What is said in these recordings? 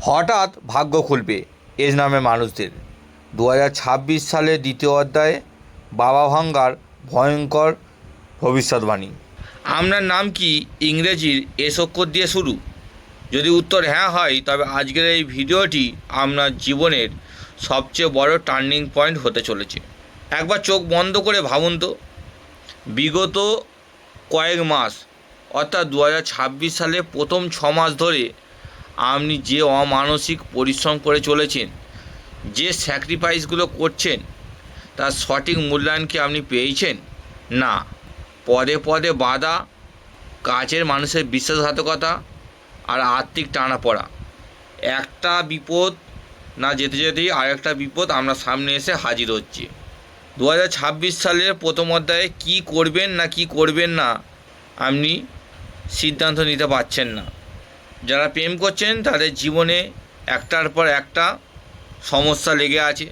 হঠাৎ ভাগ্য খুলবে এজ নামে মানুষদের। 2026 সালের দ্বিতীয় অধ্যায়ে বাবা ভাঙ্গার ভয়ঙ্কর ভবিষ্যৎবাণী। আপনার নাম কি ইংরেজির এস অক্ষর দিয়ে শুরু? যদি উত্তর হ্যাঁ হয়, তবে আজকের এই ভিডিওটি আপনার জীবনের সবচেয়ে বড় টার্নিং পয়েন্ট হতে চলেছে। একবার চোখ বন্ধ করে ভাবুন তো, বিগত কয়েক মাস অর্থাৎ 2026 সালে প্রথম 6 মাস ধরে আপনি যে অমানসিক পরিশ্রম করে চলেছেন, যে স্যাক্রিফাইসগুলো করছেন, তার সঠিক মূল্যায়ন কি আপনি পেয়েছেন? না। পদে পদে বাধা, কাছের মানুষের বিশ্বাসঘাতকতা আর আর্থিক টানাপড়া। একটা বিপদ না যেতে যেতেই আরেকটা বিপদ আমরা সামনে এসে হাজির হচ্ছে। 2026 সালের প্রথম অধ্যায়ে কী করবেন না কী করবেন না আপনি সিদ্ধান্ত নিতে পারছেন না। যারা প্রেম করছেন তাদের জীবনে একটার পর একটা সমস্যা লেগে আছে,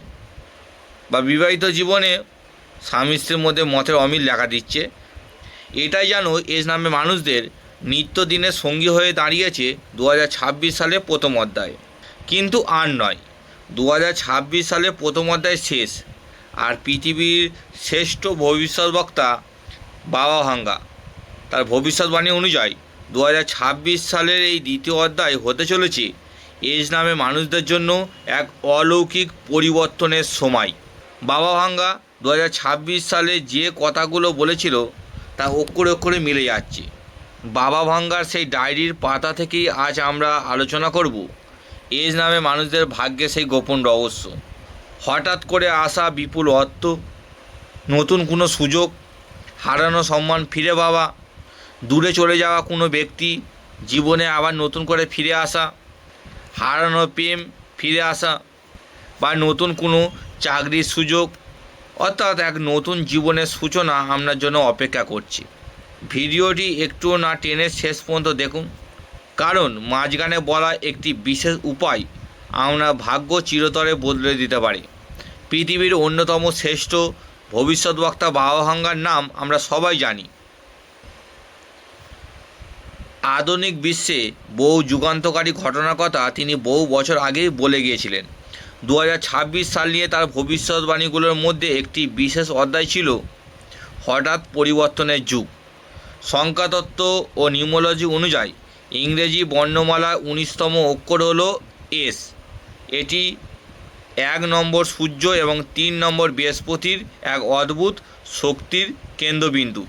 বা বিবাহিত জীবনে স্বামী স্ত্রীর মধ্যে মতের অমিল দেখা দিচ্ছে। এটাই যেন এজ নামে মানুষদের নিত্যদিনের সঙ্গী হয়ে দাঁড়িয়েছে 2026 সালে প্রথম অধ্যায়ে। কিন্তু আর নয়, 2026 সালে প্রথম অধ্যায় শেষ, আর পৃথিবীর শ্রেষ্ঠ ভবিষ্যৎবক্তা বাবা ভাঙ্গা তার ভবিষ্যৎবাণী অনুযায়ী 2026 সালের এই দ্বিতীয় অধ্যায় হতে চলেছে এজ নামে মানুষদের জন্য এক অলৌকিক পরিবর্তনের সময়। বাবা ভাঙ্গা 2026 সালে যে কথাগুলো বলেছিল তা অক্ষরে অক্ষরে মিলে যাচ্ছে। বাবা ভাঙ্গার সেই ডায়েরির পাতা থেকেই আজ আমরা আলোচনা করব এজ নামে মানুষদের ভাগ্যে সেই গোপন রহস্য। হঠাৎ করে আসা বিপুল অর্থ, নতুন কোনো সুযোগ, হারানো সম্মান ফিরে পাওয়া, দূরে চলে যাওয়া কোনো ব্যক্তি জীবনে আবার নতুন করে ফিরে আসা, হারানো প্রেম ফিরে আসা, বা নতুন কোনো চাকরির সুযোগ, অর্থাৎ এক নতুন জীবনের সূচনা আপনার জন্য অপেক্ষা করছে। ভিডিওটি একটুও না টেনে শেষ পর্যন্ত দেখুন, কারণ মাঝখানে বলা একটি বিশেষ উপায় আপনার ভাগ্য চিরতরে বদলে দিতে পারে। পৃথিবীর অন্যতম শ্রেষ্ঠ ভবিষ্যৎবক্তা বাবা ভাঙ্গার নাম আমরা সবাই জানি। আধুনিক বিশ্বে বহু যুগান্তকারী ঘটনার কথা তিনি বহু বছর আগেই বলে গিয়েছিলেন। 2026 সাল নিয়ে তার ভবিষ্যৎবাণীগুলোর মধ্যে একটি বিশেষ অধ্যায় ছিল হঠাৎ পরিবর্তনের যুগ। সংখ্যাতত্ত্ব ও নিউমোলজি অনুযায়ী ইংরেজি বর্ণমালার 19তম অক্ষর হলো এস। এটি 1 নম্বর সূর্য এবং 3 নম্বর বৃহস্পতির এক অদ্ভুত শক্তির কেন্দ্রবিন্দু।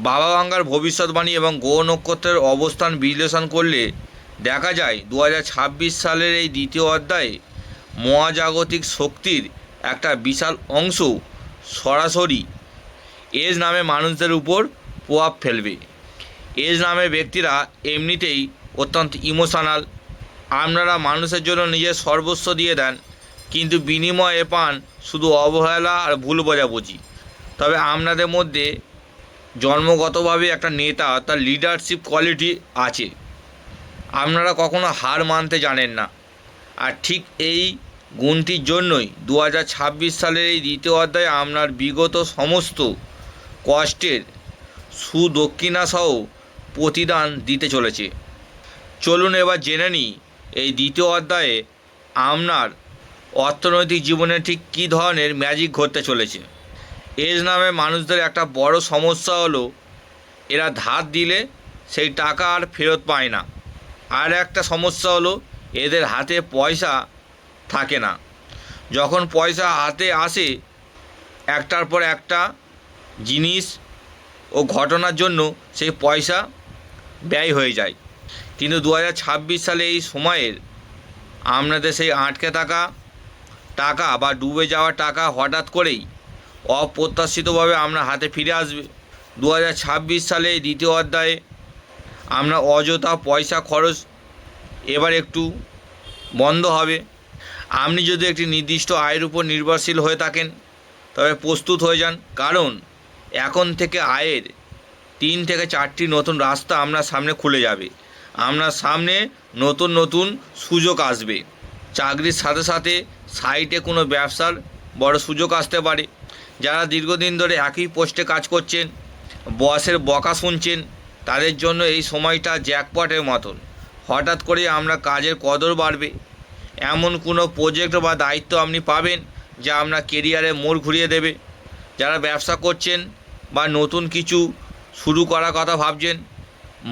বাবা ভাঙ্গার ভবিষ্যৎবাণী এবং গ্রহ নক্ষত্রের অবস্থান বিশ্লেষণ করলে দেখা যায় 2026 সালের এই দ্বিতীয় অধ্যায়ে মহাজাগতিক শক্তির একটা বিশাল অংশ সরাসরি এজ নামে মানুষদের উপর প্রভাব ফেলবে। এজ নামে ব্যক্তিরা এমনিতেই অত্যন্ত ইমোশনাল। আপনারা মানুষের জন্য নিজের সর্বস্ব দিয়ে দেন, কিন্তু বিনিময়ে পান শুধু অবহেলা আর ভুল বোঝাবুঝি। তবে আপনাদের মধ্যে জন্মগতভাবে একটা নেতা, তার লিডারশিপ কোয়ালিটি আছে। আপনারা কখনো হার মানতে জানেন না, আর ঠিক এই গুণটির জন্যই 2026 সালের এই দ্বিতীয় অধ্যায়ে আপনার বিগত সমস্ত কষ্টের সুদক্ষিণাসহ প্রতিদান দিতে চলেছে। চলুন এবার জেনে নিই এই দ্বিতীয় অধ্যায়ে আপনার অর্থনৈতিক জীবনে ঠিক কী ধরনের ম্যাজিক ঘটতে চলেছে। এজ নামে মানুষদের একটা বড় সমস্যা হলো এরা ধার দিলে সেই টাকা আর ফেরত পায় না। আর একটা সমস্যা হলো এদের হাতে পয়সা থাকে না। যখন পয়সা হাতে আসে, একটার পর একটা জিনিস ও ঘটনার জন্য সেই পয়সা ব্যয় হয়ে যায়। কিন্তু 2026 সালে এই সময়ের আপনাদের সেই আটকে থাকা টাকা বা ডুবে যাওয়া টাকা হঠাৎ করেই অপ্রত্যাশিতভাবে আপনার হাতে ফিরে আসবে। 2026 সালে দ্বিতীয় অধ্যায়ে আপনার অযথা পয়সা খরচ এবার একটু বন্ধ হবে। আপনি যদি একটি নির্দিষ্ট আয়ের উপর নির্ভরশীল হয়ে থাকেন, তবে প্রস্তুত হয়ে যান, কারণ এখন থেকে আয়ের 3 থেকে 4টি নতুন রাস্তা আপনার সামনে খুলে যাবে। আপনার সামনে নতুন নতুন সুযোগ আসবে। চাকরির সাথে সাথে সাইটে কোনো ব্যবসার বড় সুযোগ আসতে পারে। যারা দীর্ঘদিন ধরে একই পোস্টে কাজ করছেন, বসের বকা শুনছেন, তাদের জন্য এই সময়টা জ্যাকপটের মতন। হঠাৎ করে আমরা কাজের কদর বাড়বে, এমন কোনো প্রজেক্ট বা দায়িত্ব আপনি পাবেন যা আপনার কেরিয়ারে মোড় ঘুরিয়ে দেবে। যারা ব্যবসা করছেন বা নতুন কিছু শুরু করার কথা ভাবছেন,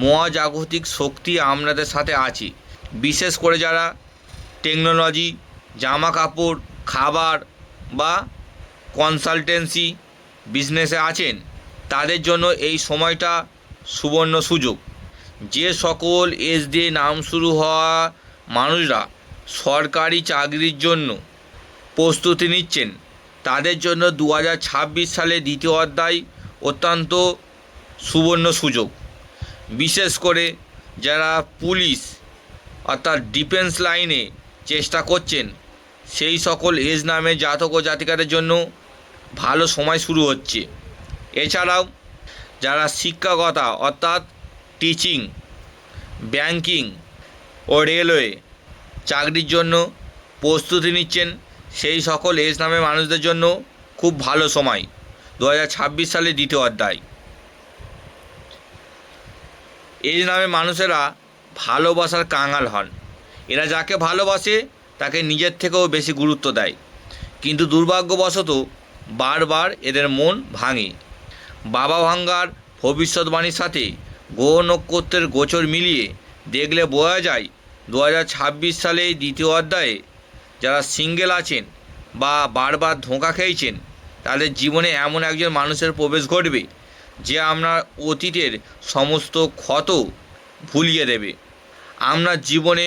মহাজাগতিক শক্তি আপনাদের সাথে আছে। বিশেষ করে যারা টেকনোলজি, জামা কাপড়, খাবার বা কনসালটেন্সি বিজনেসে আছেন, তাদের জন্য এই সময়টা সুবর্ণ সুযোগ। যে সকল এস দিয়ে নাম শুরু হওয়া মানুষরা সরকারি চাকরির জন্য প্রস্তুতি নিচ্ছেন, তাদের জন্য 2026 সালে দ্বিতীয় অধ্যায় অত্যন্ত সুবর্ণ সুযোগ। বিশেষ করে যারা পুলিশ অর্থাৎ ডিফেন্স লাইনে চেষ্টা করছেন, সেই সকল এজ নামে জাতক ও জাতিকাদের জন্য ভালো সময় শুরু হচ্ছে। এছাড়াও যারা শিক্ষকতা অর্থাৎ টিচিং, ব্যাংকিং ও রেলওয়ে চাকরির জন্য প্রস্তুতি নিচ্ছেন, সেই সকল এজ নামে মানুষদের জন্য খুব ভালো সময় 2026 সালে দ্বিতীয় অধ্যায়। এজ নামে মানুষেরা ভালোবাসার কাঙাল হন। এরা যাকে ভালোবাসে তাকে নিজের থেকেও বেশি গুরুত্ব দেয়, কিন্তু দুর্ভাগ্যবশত বারবার এদের মন ভাঙে। বাবা ভাঙ্গার ভবিষ্যৎবাণীর সাথে গ্রহ নক্ষত্রের গোচর মিলিয়ে দেখলে বোঝা যায় 2026 সালে দ্বিতীয় অধ্যায়ে যারা সিঙ্গেল আছেন বা বারবার ধোঁকা খেয়েছেন, তাদের জীবনে এমন একজন মানুষের প্রবেশ ঘটবে যে আপনার অতীতের সমস্ত ক্ষত ভুলিয়ে দেবে। আপনার জীবনে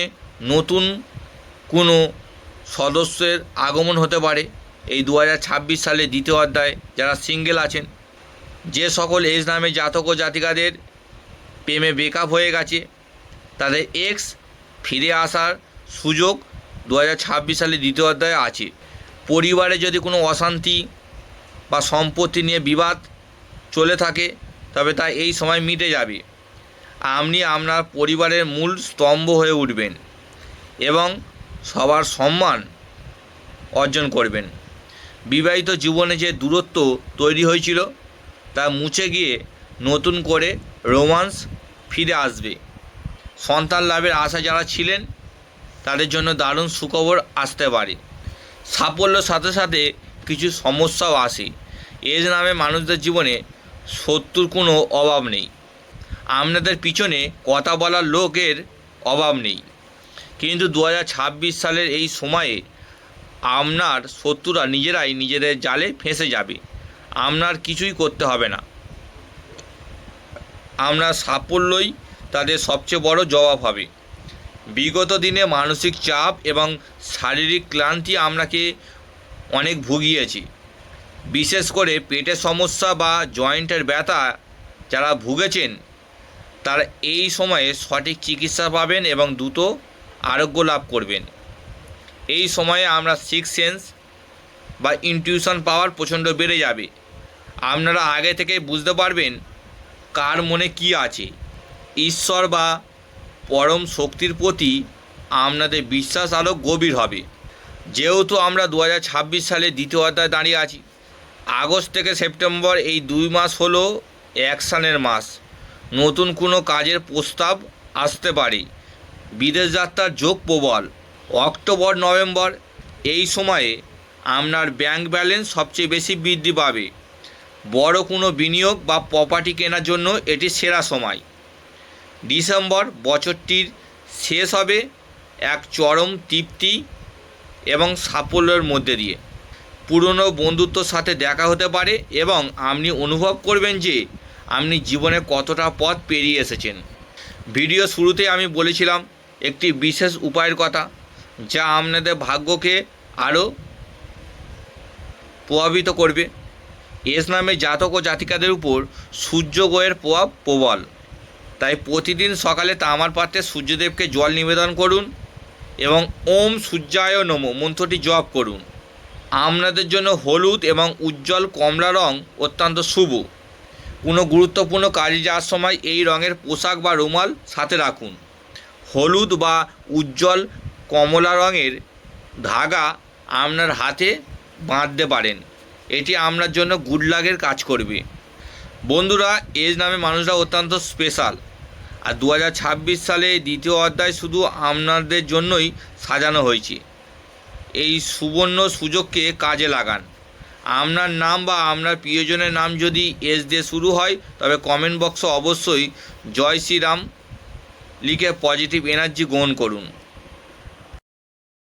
নতুন কোনো সদস্যের আগমন হতে পারে এই 2026 সালে দ্বিতীয় অধ্যায়ে যারা সিঙ্গেল আছেন। যে সকল এজ নামে জাতক ও জাতিকাদের প্রেমে ব্রেকআপ হয়ে গেছে, তাদের এক্স ফিরে আসার সুযোগ 2026 সালে দ্বিতীয় অধ্যায়ে আছে। পরিবারে যদি কোনো অশান্তি বা সম্পত্তি নিয়ে বিবাদ চলে থাকে, তবে তা এই সময় মিটে যাবে। আপনি আপনার পরিবারের মূল স্তম্ভ হয়ে উঠবেন এবং সবার সম্মান অর্জন করবেন। বিবাহিত জীবনে যে দূরত্ব তৈরি হয়েছিল তা মুছে গিয়ে নতুন করে রোম্যান্স ফিরে আসবে। সন্তান লাভের আশা যারা ছিলেন, তাদের জন্য দারুণ সুখবর আসতে পারে। সাফল্যের সাথে সাথে কিছু সমস্যাও আসে। এজ নামে মানুষদের জীবনে শত্রুর কোনো অভাব নেই। আপনাদের পিছনে কথা বলার লোকের অভাব নেই, কিন্তু 2026 সালের এই সময়ে আপনার শত্রুরা নিজেরাই নিজেদের জালে ফেঁসে যাবে। আপনার কিছুই করতে হবে না। আপনার সাফল্যই তাদের সবচেয়ে বড় জবাব হবে। বিগত দিনে মানসিক চাপ এবং শারীরিক ক্লান্তি আপনাকে অনেক ভুগিয়েছে। বিশেষ করে পেটের সমস্যা বা জয়েন্টের ব্যথা যারা ভুগেছেন, তারা এই সময়ে সঠিক চিকিৎসা পাবেন এবং দ্রুত আরোগ্য লাভ করবেন। এই সময়ে আমরা সিক্স সেন্স বা ইনটিউশন পাওয়ার প্রচণ্ড বেড়ে যাবে। আপনারা আগে থেকে বুঝতে পারবেন কার মনে কী আছে। ঈশ্বর বা পরম শক্তির প্রতি আপনাদের বিশ্বাস আরও গভীর হবে। যেহেতু আমরা 2026 সালে দ্বিতীয় অধ্যায়ে দাঁড়িয়ে আছি, আগস্ট থেকে সেপ্টেম্বর এই 2 মাস হলো অ্যাকশানের মাস। নতুন কোনো কাজের প্রস্তাব আসতে পারে। বিদেশ যাত্রার যোগ প্রবল। অক্টোবর নভেম্বর এই সময়ে আপনার ব্যাংক ব্যালেন্স সবচেয়ে বেশি বৃদ্ধি পাবে। বড় কোনো বিনিয়োগ বা প্রপার্টি কেনার জন্য এটি সেরা সময়। ডিসেম্বর বছরটির শেষ হবে এক চরম তৃপ্তি এবং সাফল্যের মধ্যে দিয়ে। পুরনো বন্ধুত্বর সাথে দেখা হতে পারে এবং আপনি অনুভব করবেন যে আপনি জীবনে কতটা পথ পেরিয়ে এসেছেন। ভিডিও শুরুতে আমি বলেছিলাম একটি বিশেষ উপায়ের কথা, যা আপনাদের ভাগ্যকে আরও প্রভাবিত করবে। এস নামে জাতক ও জাতিকাদের উপর সূর্য গ্রহের প্রভাব প্রবল, তাই প্রতিদিন সকালে তামার পাত্রে সূর্যদেবকে জল নিবেদন করুন এবং ওম সূর্যায় নমঃ মন্ত্রটি জপ করুন। আপনাদের জন্য হলুদ এবং উজ্জ্বল কমলা রং অত্যন্ত শুভ। কোনো গুরুত্বপূর্ণ কাজে যাওয়ার সময় এই রঙের পোশাক বা রুমাল সাথে রাখুন। হলুদ বা উজ্জ্বল কমলা রঙের ধাগা আপনার হাতে বাঁধতে পারেন। এটি আপনার জন্য গুড লাকের কাজ করবে। বন্ধুরা, এজ নামে মানুষরা অত্যন্ত স্পেশাল। আর 2026 সালে দ্বিতীয় অধ্যায় শুধু আপনাদের জন্যই সাজানো হয়েছে। এই সুবর্ণ সুযোগকে কাজে লাগান। আপনার নাম বা আপনার প্রিয়জনের নাম যদি এস দিয়ে শুরু হয় তবে কমেন্ট বক্সে অবশ্যই জয় শ্রীরাম লিখে পজিটিভ এনার্জি গ্রহণ করুন।